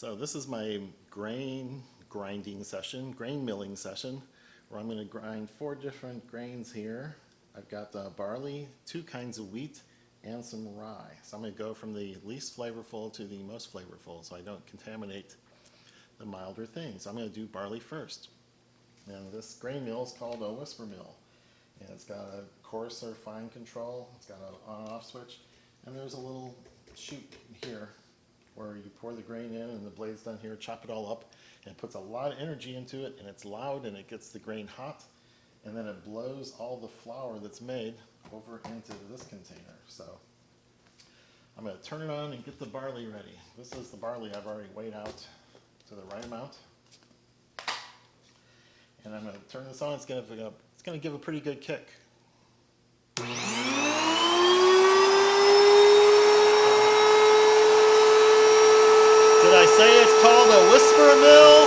So this is my grain grinding session, grain milling session, where I'm going to grind 4 different grains here. I've got barley, 2 kinds of wheat, and some rye. So I'm going to go from the least flavorful to the most flavorful so I don't contaminate the milder things. I'm going to do barley first. And this grain mill is called a whisper mill. And it's got a coarse or fine control, it's got an on and off switch, and there's a little chute here where you pour the grain in and the blades down here chop it all up, and it puts a lot of energy into it, and it's loud and it gets the grain hot, and then it blows all the flour that's made over into this container. So I'm going to turn it on and get the barley ready. This is the barley I've already weighed out to the right amount. And I'm going to turn this on. It's going to give a pretty good kick. Did I say it's called a whisper mill?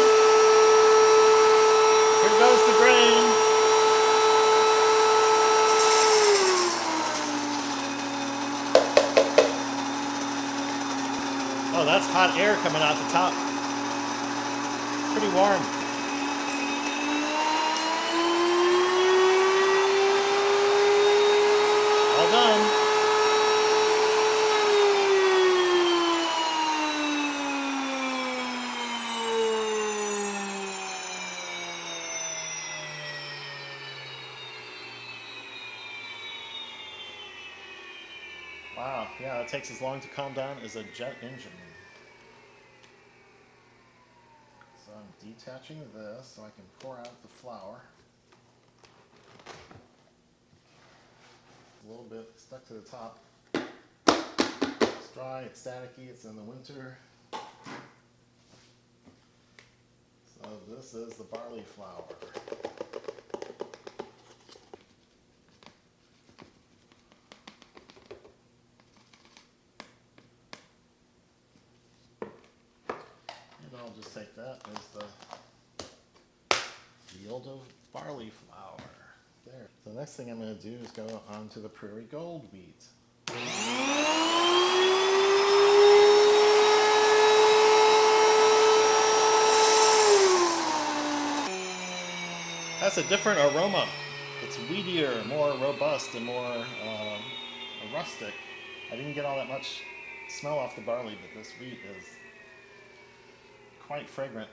Here goes the grain. Oh, that's hot air coming out the top. Pretty warm. All done. Wow, yeah, it takes as long to calm down as a jet engine. So I'm detaching this so I can pour out the flour. A little bit stuck to the top. It's dry, it's staticky, it's in the winter. So this is the barley flour. And I'll just take that as the yield of barley flour. There. The next thing I'm going to do is go on to the Prairie Gold wheat. That's a different aroma. It's wheatier, more robust, and more rustic. I didn't get all that much smell off the barley, but this wheat is quite fragrant.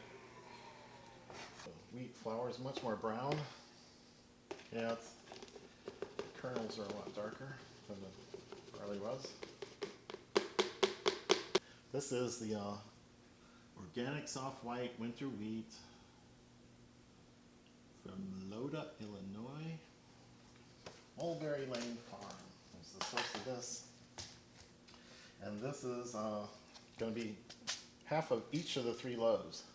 The wheat flour is much more brown. Yeah, the kernels are a lot darker than the barley was. This is the organic soft white winter wheat from Loda, Illinois. Mulberry Lane Farm is the source of this. And this is going to be half of each of the 3 loaves.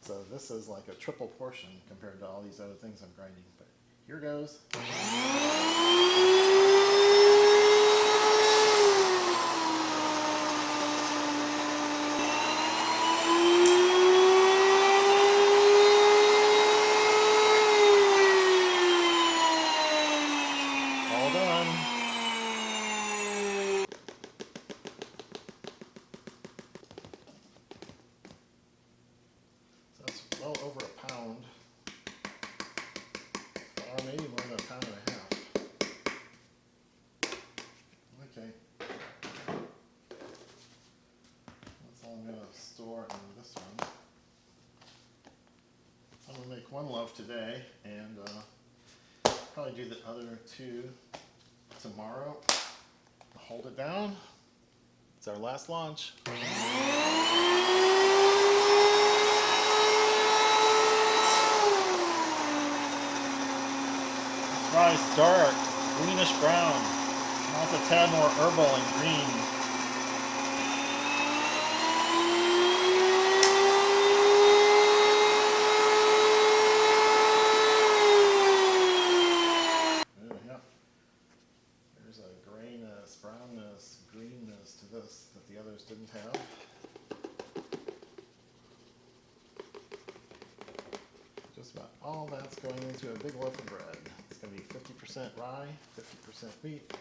So this is like a triple portion compared to all these other things I'm grinding. But here goes. All done. So that's well over a pound. Or maybe more than a pound and a half. Okay. That's all I'm going to store in this one. I'm going to make 1 loaf today and probably do the other 2 tomorrow. Hold it down. It's our last launch. Rice dark, greenish brown. Now it's a tad more herbal and green. Yeah. There's a grayness, brownness, greenness to this that the others didn't have. Just about all that's going into a big loaf of bread. It's going to be 50% rye, 50% wheat.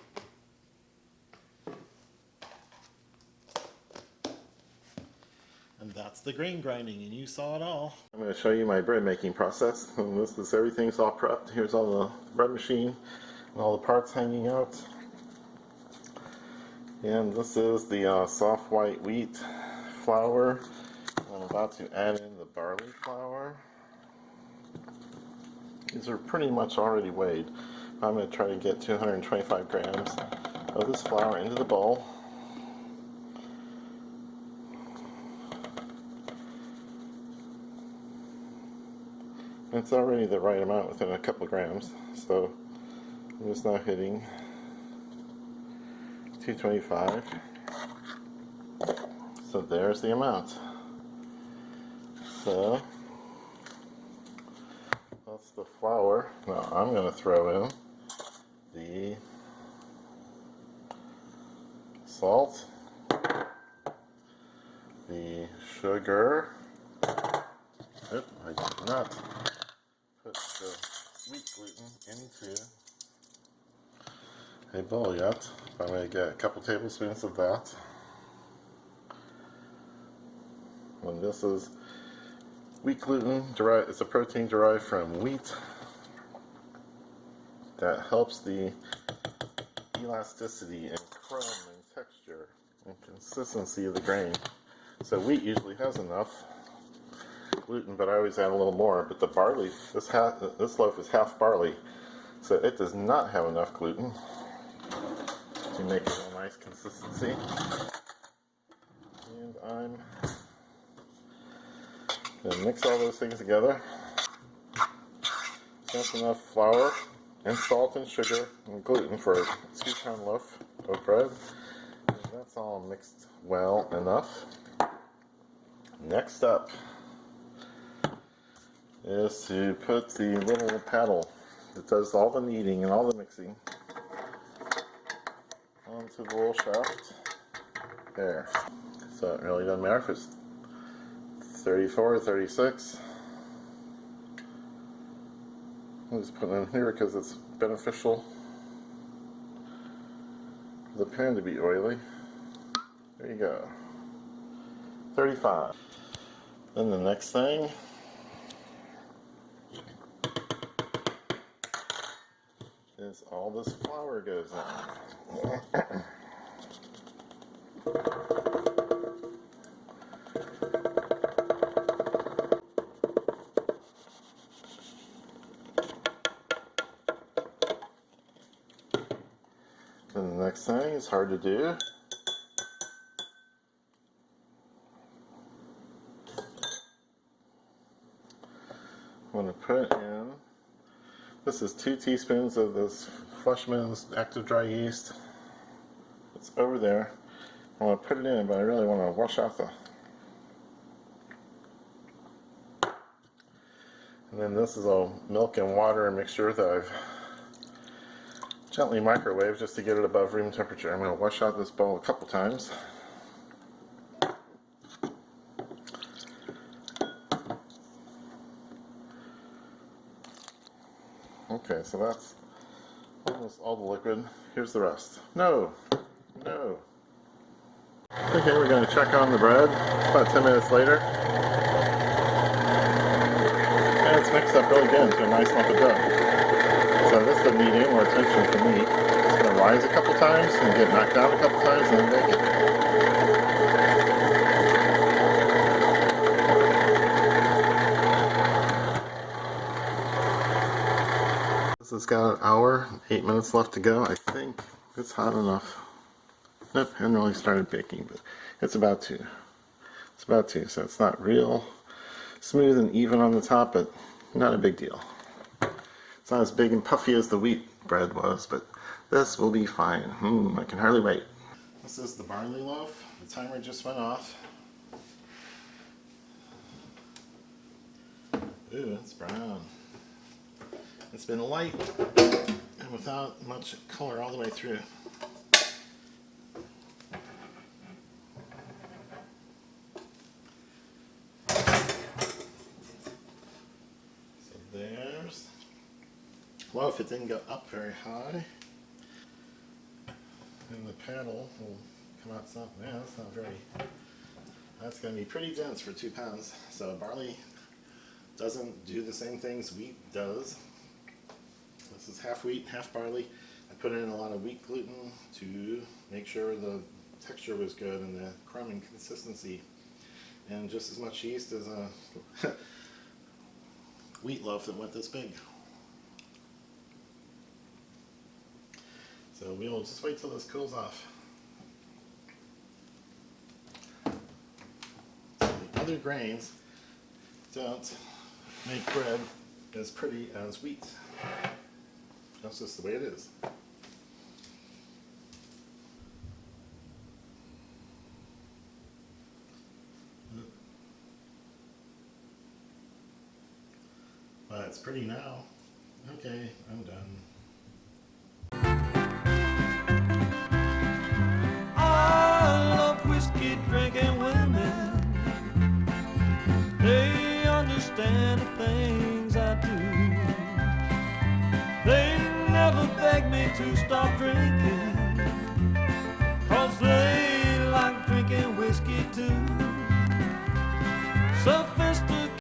And that's that's the grain grinding, and you saw it all. I'm going to show you my bread making process. And this is everything's all prepped. Here's all the bread machine and all the parts hanging out. And this is the soft white wheat flour. I'm about to add in the barley flour. These are pretty much already weighed. I'm going to try to get 225 grams of this flour into the bowl. It's already the right amount within a couple of grams, so I'm just now hitting 225. So there's the amount. So that's the flour. Now I'm going to throw in the salt, the sugar. Oop, I did not put the wheat gluten into a bowl yet. I'm going to get a couple tablespoons of that. And this is wheat gluten, it's a protein derived from wheat that helps the elasticity and crumb and texture and consistency of the grain. So wheat usually has enough gluten, but I always add a little more. But the barley, this loaf is half barley, so it does not have enough gluten to make it a nice consistency. And I'm going to mix all those things together. Just enough flour and salt and sugar and gluten for a 2-pound loaf of bread. And that's all mixed well enough. Next up is to put the little paddle that does all the kneading and all the mixing onto the little shaft there. So it really doesn't matter if it's 34 or 36. I'll just put it in here because it's beneficial for the pan to be oily. There you go. 35. Then the next thing is all this flour goes in. Then the next thing is hard to do. I'm going to put in, this is 2 teaspoons of this Fleischmann's active dry yeast. It's over there. I want to put it in, but I really want to wash out the. And then this is a milk and water mixture that I've gently microwaved just to get it above room temperature. I'm going to wash out this bowl a couple times. Okay, so that's almost all the liquid. Here's the rest. No! No! Okay, we're going to check on the bread. It's about 10 minutes later. And it's mixed up really good into a nice lump of dough. So this doesn't need any more attention from me. It's going to rise a couple times and get knocked down a couple times and then bake it. This has got an hour, 8 minutes left to go. I think it's hot enough. Nope, I haven't really started baking, but it's about to. It's about to, so it's not real smooth and even on the top, but not a big deal. It's not as big and puffy as the wheat bread was, but this will be fine. I can hardly wait. This is the barley loaf. The timer just went off. Ooh, it's brown. It's been light and without much color all the way through. So there's, well, if it didn't go up very high, and the paddle will come out something. Yeah, that's not very That's going to be pretty dense for 2 pounds. So barley doesn't do the same things wheat does. This is half wheat, half barley. I put in a lot of wheat gluten to make sure the texture was good and the crumbing consistency. And just as much yeast as a wheat loaf that went this big. So we'll just wait till this cools off. So the other grains don't make bread as pretty as wheat. That's just the way it is. But it's pretty now. Okay, I'm done. I love whiskey drinking women. They understand the things I do. They never beg me to stop drinking, 'cause they like drinking whiskey too. Sophisticated